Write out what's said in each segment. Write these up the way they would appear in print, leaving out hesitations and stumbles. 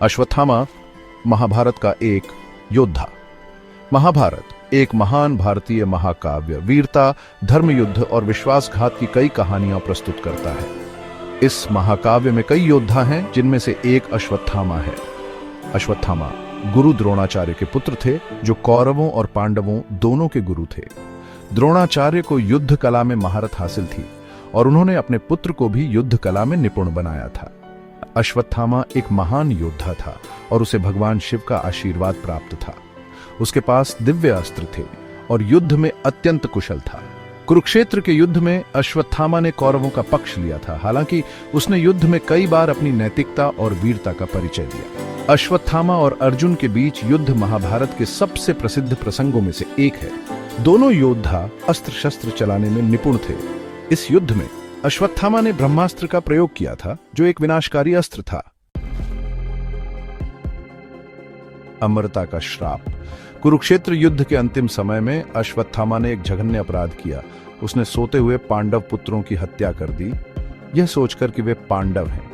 अश्वत्थामा महाभारत का एक योद्धा। महाभारत एक महान भारतीय महाकाव्य वीरता, धर्मयुद्ध और विश्वासघात की कई कहानियां प्रस्तुत करता है। इस महाकाव्य में कई योद्धा हैं, जिनमें से एक अश्वत्थामा है। अश्वत्थामा गुरु द्रोणाचार्य के पुत्र थे, जो कौरवों और पांडवों दोनों के गुरु थे। द्रोणाचार्य को युद्ध कला में महारत हासिल थी और उन्होंने अपने पुत्र को भी युद्ध कला में निपुण बनाया था। अश्वत्थामा एक महान योद्धा था और उसे भगवान शिव का आशीर्वाद प्राप्त था। उसके पास दिव्य अस्त्र थे और युद्ध में अत्यंत कुशल था। कुरुक्षेत्र के युद्ध में अश्वत्थामा ने कौरवों का पक्ष लिया था। हालांकि उसने युद्ध में कई बार अपनी नैतिकता और वीरता का परिचय दिया। अश्वत्थामा और अर्जुन के बीच युद्ध महाभारत के सबसे प्रसिद्ध प्रसंगों में से एक है। दोनों योद्धा अस्त्र शस्त्र चलाने में निपुण थे। इस युद्ध में अश्वत्थामा ने ब्रह्मास्त्र का प्रयोग किया था, जो एक विनाशकारी अस्त्र था। अमरता का श्राप। कुरुक्षेत्र युद्ध के अंतिम समय में अश्वत्थामा ने एक जघन्य अपराध किया। उसने सोते हुए पांडव पुत्रों की हत्या कर दी, यह सोचकर कि वे पांडव हैं।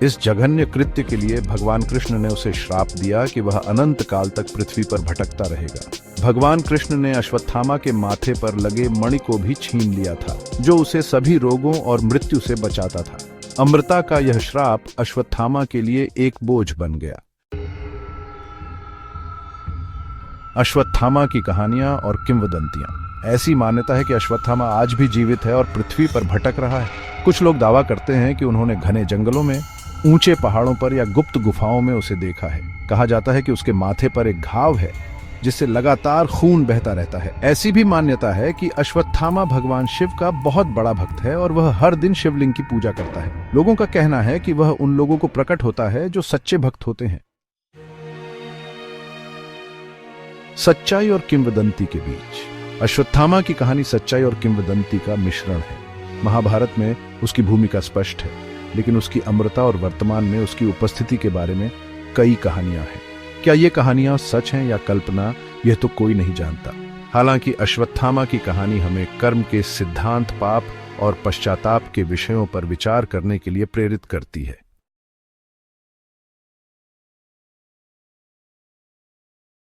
इस जघन्य कृत्य के लिए भगवान कृष्ण ने उसे श्राप दिया कि वह अनंत काल तक पृथ्वी पर भटकता रहेगा। भगवान कृष्ण ने अश्वत्थामा के माथे पर लगे मणि को भी छीन लिया था, जो उसे सभी रोगों और मृत्यु से बचाता था। अमृता का यह श्राप अश्वत्थामा के लिए एक बोझ बन गया। अश्वत्थामा की कहानियां और किंवदंतियां। ऐसी मान्यता है कि अश्वत्थामा आज भी जीवित है और पृथ्वी पर भटक रहा है। कुछ लोग दावा करते हैं कि उन्होंने घने जंगलों में, ऊंचे पहाड़ों पर या गुप्त गुफाओं में उसे देखा है। कहा जाता है कि उसके माथे पर एक घाव है, जिससे लगातार खून बहता रहता है। ऐसी भी मान्यता है कि अश्वत्थामा भगवान शिव का बहुत बड़ा भक्त है और वह हर दिन शिवलिंग की पूजा करता है। लोगों का कहना है कि वह उन लोगों को प्रकट होता है जो सच्चे भक्त होते हैं। सच्चाई और किंवदंती के बीच। अश्वत्थामा की कहानी सच्चाई और किंवदंती का मिश्रण है। महाभारत में उसकी भूमिका स्पष्ट है, लेकिन उसकी अमरता और वर्तमान में उसकी उपस्थिति के बारे में कई कहानियां हैं। क्या ये कहानियां सच हैं या कल्पना, यह तो कोई नहीं जानता। हालांकि अश्वत्थामा की कहानी हमें कर्म के सिद्धांत, पाप और पश्चाताप के विषयों पर विचार करने के लिए प्रेरित करती है।